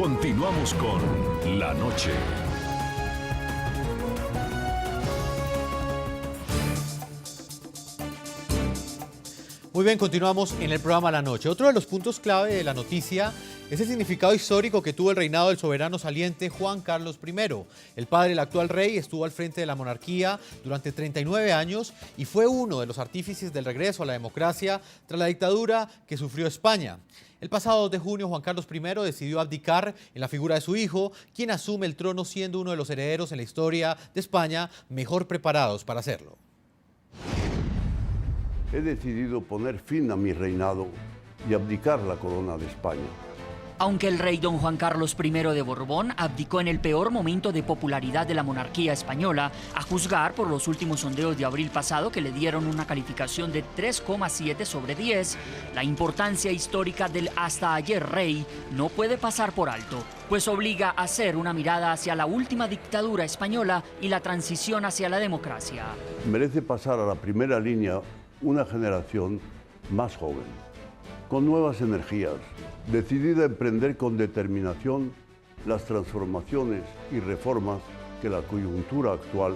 Continuamos con La Noche. Muy bien, continuamos en el programa La Noche. Otro de los puntos clave de la noticia es el significado histórico que tuvo el reinado del soberano saliente Juan Carlos I. El padre del actual rey estuvo al frente de la monarquía durante 39 años y fue uno de los artífices del regreso a la democracia tras la dictadura que sufrió España. El pasado 2 de junio, Juan Carlos I decidió abdicar en la figura de su hijo, quien asume el trono siendo uno de los herederos en la historia de España mejor preparados para hacerlo. He decidido poner fin a mi reinado y abdicar la corona de España. Aunque el rey don Juan Carlos I de Borbón abdicó en el peor momento de popularidad de la monarquía española, a juzgar por los últimos sondeos de abril pasado que le dieron una calificación de 3,7 sobre 10, la importancia histórica del hasta ayer rey no puede pasar por alto, pues obliga a hacer una mirada hacia la última dictadura española y la transición hacia la democracia. Merece pasar a la primera línea una generación más joven, con nuevas energías, decidida a emprender con determinación las transformaciones y reformas que la coyuntura actual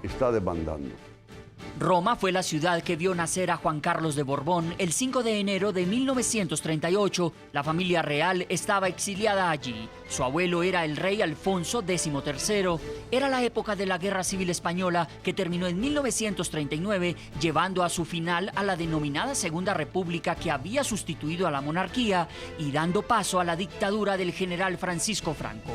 está demandando. Roma fue la ciudad que vio nacer a Juan Carlos de Borbón el 5 de enero de 1938. La familia real estaba exiliada allí. Su abuelo era el rey Alfonso XIII. Era la época de la Guerra Civil Española que terminó en 1939, llevando a su final a la denominada Segunda República que había sustituido a la monarquía y dando paso a la dictadura del general Francisco Franco.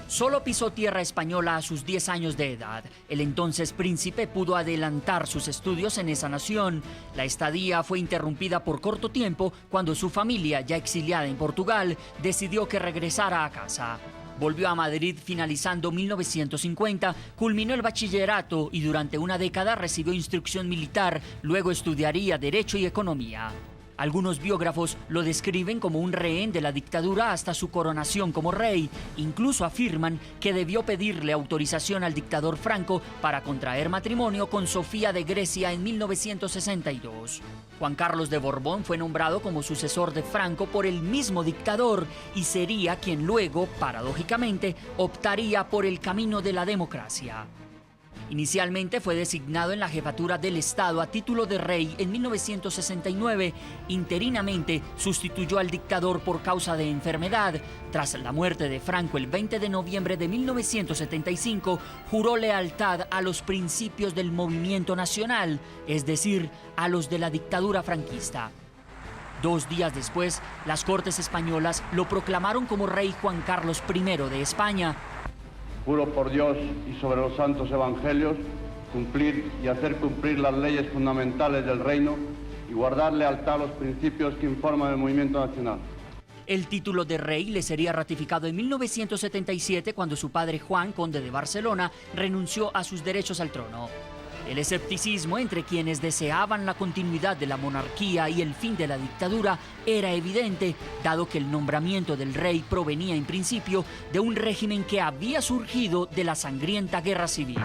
Solo pisó tierra española a sus 10 años de edad. El entonces príncipe pudo adelantar sus estudios en esa nación. La estadía fue interrumpida por corto tiempo cuando su familia, ya exiliada en Portugal, decidió que regresara a casa. Volvió a Madrid finalizando 1950, culminó el bachillerato y durante una década recibió instrucción militar, luego estudiaría Derecho y Economía. Algunos biógrafos lo describen como un rehén de la dictadura hasta su coronación como rey. Incluso afirman que debió pedirle autorización al dictador Franco para contraer matrimonio con Sofía de Grecia en 1962. Juan Carlos de Borbón fue nombrado como sucesor de Franco por el mismo dictador y sería quien luego, paradójicamente, optaría por el camino de la democracia. Inicialmente fue designado en la jefatura del Estado a título de rey en 1969. Interinamente sustituyó al dictador por causa de enfermedad. Tras la muerte de Franco el 20 de noviembre de 1975, juró lealtad a los principios del movimiento nacional, es decir, a los de la dictadura franquista. 2 días después, las Cortes españolas lo proclamaron como rey Juan Carlos I de España. Juro por Dios y sobre los santos evangelios cumplir y hacer cumplir las leyes fundamentales del reino y guardar lealtad a los principios que informan el movimiento nacional. El título de rey le sería ratificado en 1977 cuando su padre Juan, conde de Barcelona, renunció a sus derechos al trono. El escepticismo entre quienes deseaban la continuidad de la monarquía y el fin de la dictadura era evidente, dado que el nombramiento del rey provenía en principio de un régimen que había surgido de la sangrienta guerra civil.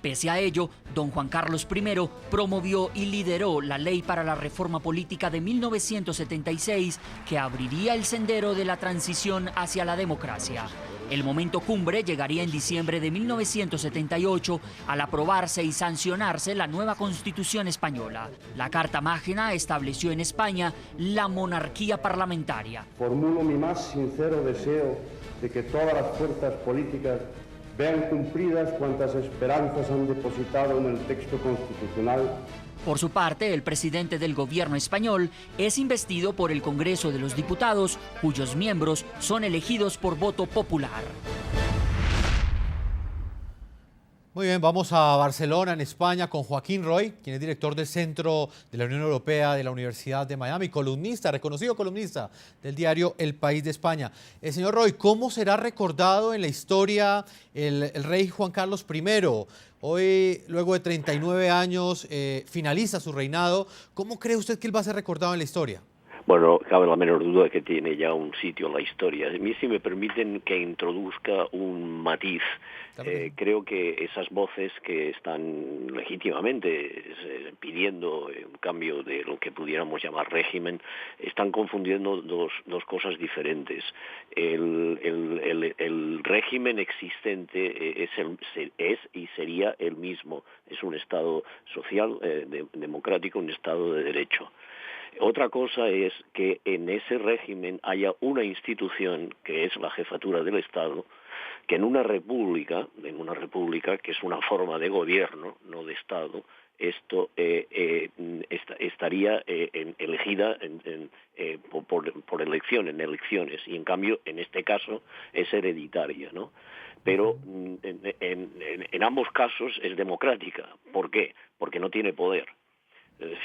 Pese a ello, don Juan Carlos I promovió y lideró la Ley para la Reforma Política de 1976, que abriría el sendero de la transición hacia la democracia. El momento cumbre llegaría en diciembre de 1978 al aprobarse y sancionarse la nueva Constitución española. La Carta Magna estableció en España la monarquía parlamentaria. Formulo mi más sincero deseo de que todas las fuerzas políticas vean cumplidas cuantas esperanzas han depositado en el texto constitucional. Por su parte, el presidente del gobierno español es investido por el Congreso de los Diputados, cuyos miembros son elegidos por voto popular. Muy bien, vamos a Barcelona, en España, con Joaquín Roy, quien es director del Centro de la Unión Europea de la Universidad de Miami, columnista, reconocido columnista del diario El País de España. Señor Roy, ¿cómo será recordado en la historia el rey Juan Carlos I? Hoy, luego de 39 años, finaliza su reinado. ¿Cómo cree usted que él va a ser recordado en la historia? Bueno, cabe la menor duda que tiene ya un sitio en la historia. A mí, si me permiten que introduzca un matiz, creo que esas voces que están legítimamente pidiendo un cambio de lo que pudiéramos llamar régimen, están confundiendo dos cosas diferentes. El régimen existente es y sería el mismo. Es un Estado social, democrático, un Estado de derecho. Otra cosa es que en ese régimen haya una institución, que es la jefatura del Estado, que en una república que es una forma de gobierno, no de Estado, esto estaría elegida por elecciones, y en cambio en este caso es hereditaria, ¿no? Pero en ambos casos es democrática. ¿Por qué? Porque no tiene poder.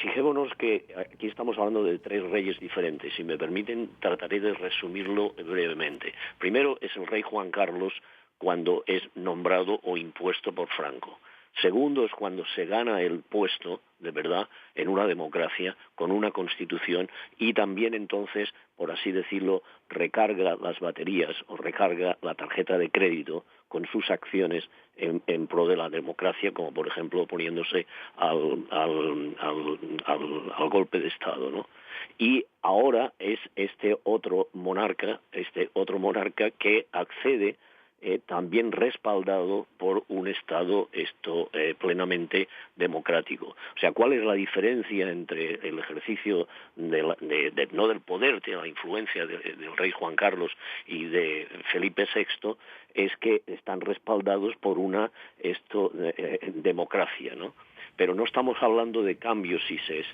Fijémonos que aquí estamos hablando de tres reyes diferentes. Si me permiten, trataré de resumirlo brevemente. Primero es el rey Juan Carlos cuando es nombrado o impuesto por Franco. Segundo es cuando se gana el puesto, de verdad, en una democracia, con una constitución, y también entonces, por así decirlo, recarga las baterías o recarga la tarjeta de crédito con sus acciones en pro de la democracia, como por ejemplo oponiéndose al golpe de Estado, ¿no? Y ahora es este otro monarca que accede también respaldado por un Estado plenamente democrático. O sea, ¿cuál es la diferencia entre el ejercicio no del poder, de la influencia del rey Juan Carlos y de Felipe VI? Es que están respaldados por una democracia, ¿no? Pero no estamos hablando de cambios. Si se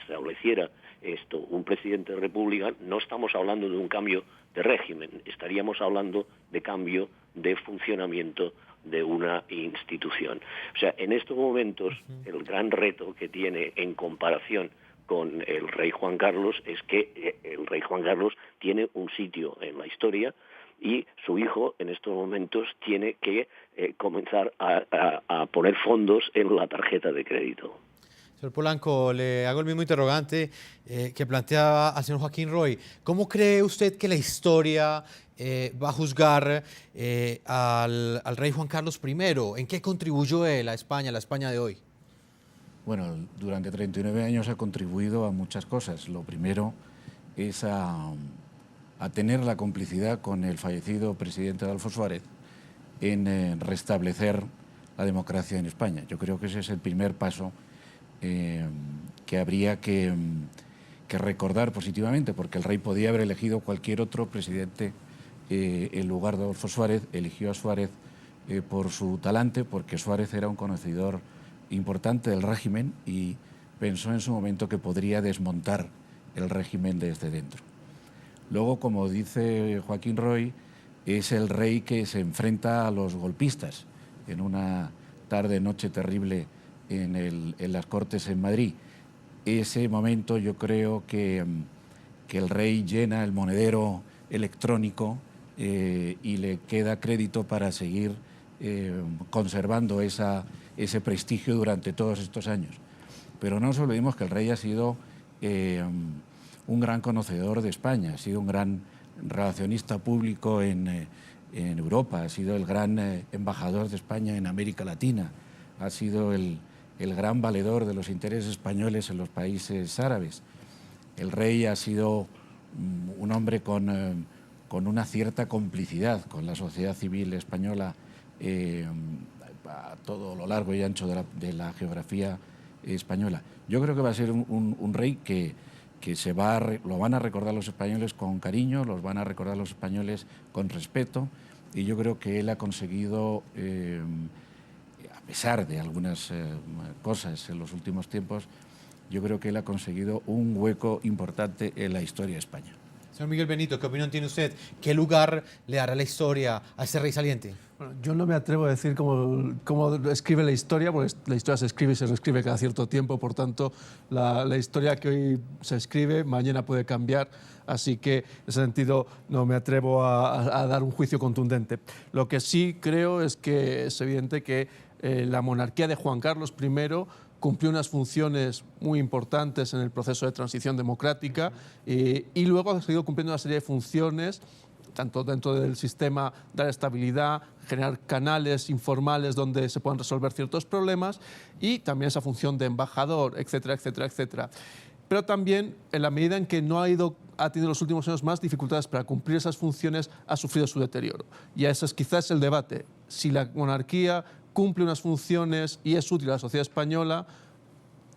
estableciera un presidente de república, no estamos hablando de un cambio de régimen, estaríamos hablando de cambio de funcionamiento de una institución. O sea, en estos momentos el gran reto que tiene en comparación con el rey Juan Carlos es que el rey Juan Carlos tiene un sitio en la historia y su hijo en estos momentos tiene que comenzar a poner fondos en la tarjeta de crédito. Señor Polanco, le hago el mismo interrogante que planteaba al señor Joaquín Roy. ¿Cómo cree usted que la historia va a juzgar al rey Juan Carlos I? ¿En qué contribuyó él a España, la España de hoy? Bueno, durante 39 años ha contribuido a muchas cosas. Lo primero es a tener la complicidad con el fallecido presidente Adolfo Suárez en restablecer la democracia en España. Yo creo que ese es el primer paso que habría que recordar positivamente, porque el rey podía haber elegido cualquier otro presidente en lugar de Adolfo Suárez. Eligió a Suárez por su talante, porque Suárez era un conocedor importante del régimen y pensó en su momento que podría desmontar el régimen desde dentro. Luego, como dice Joaquín Roy, es el rey que se enfrenta a los golpistas en una tarde-noche terrible en las Cortes en Madrid. Ese momento yo creo que el rey llena el monedero electrónico y le queda crédito para seguir conservando ese prestigio durante todos estos años. Pero no nos olvidemos que el rey ha sido un gran conocedor de España, ha sido un gran relacionista público en Europa, ha sido el gran embajador de España en América Latina, ha sido el gran valedor de los intereses españoles en los países árabes. El rey ha sido un hombre con una cierta complicidad con la sociedad civil española a todo lo largo y ancho de la geografía española. Yo creo que va a ser un rey que lo van a recordar los españoles con cariño, los van a recordar los españoles con respeto, y yo creo que él ha conseguido, a pesar de algunas cosas en los últimos tiempos, yo creo que él ha conseguido un hueco importante en la historia de España. Señor Miguel Benito, ¿qué opinión tiene usted? ¿Qué lugar le dará la historia a ese rey saliente? Bueno, yo no me atrevo a decir cómo escribe la historia, porque la historia se escribe y se reescribe cada cierto tiempo, por tanto, la historia que hoy se escribe, mañana puede cambiar, así que en ese sentido no me atrevo a dar un juicio contundente. Lo que sí creo es que es evidente que la monarquía de Juan Carlos I cumplió unas funciones muy importantes en el proceso de transición democrática y luego ha seguido cumpliendo una serie de funciones, tanto dentro del sistema, dar estabilidad, generar canales informales donde se puedan resolver ciertos problemas y también esa función de embajador, etcétera, etcétera, etcétera. Pero también, en la medida en que ha tenido en los últimos años más dificultades para cumplir esas funciones, ha sufrido su deterioro. Y ese es quizás el debate. Si la monarquía cumple unas funciones y es útil a la sociedad española,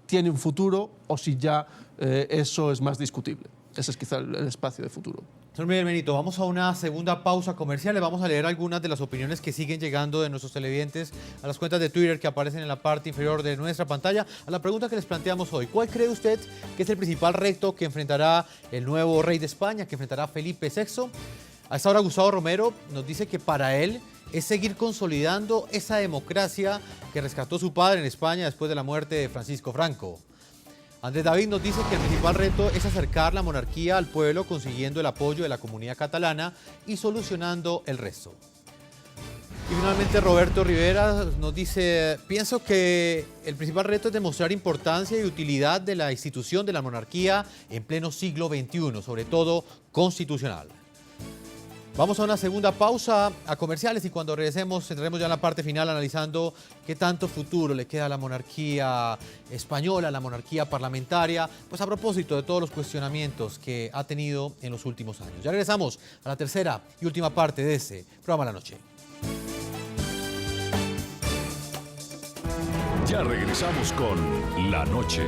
tiene un futuro, o si ya eso es más discutible. Ese es quizá el espacio de futuro. Señor Miguel Benito, vamos a una segunda pausa comercial. Le vamos a leer algunas de las opiniones que siguen llegando de nuestros televidentes a las cuentas de Twitter que aparecen en la parte inferior de nuestra pantalla. A la pregunta que les planteamos hoy, ¿cuál cree usted que es el principal reto que enfrentará el nuevo rey de España, que enfrentará Felipe VI? A esta hora Gustavo Romero nos dice que para él es seguir consolidando esa democracia que rescató su padre en España después de la muerte de Francisco Franco. Andrés David nos dice que el principal reto es acercar la monarquía al pueblo consiguiendo el apoyo de la comunidad catalana y solucionando el resto. Y finalmente Roberto Rivera nos dice, pienso que el principal reto es demostrar importancia y utilidad de la institución de la monarquía en pleno siglo XXI, sobre todo constitucional. Vamos a una segunda pausa a comerciales y cuando regresemos entraremos ya en la parte final analizando qué tanto futuro le queda a la monarquía española, a la monarquía parlamentaria, pues a propósito de todos los cuestionamientos que ha tenido en los últimos años. Ya regresamos a la tercera y última parte de este programa La Noche. Ya regresamos con La Noche.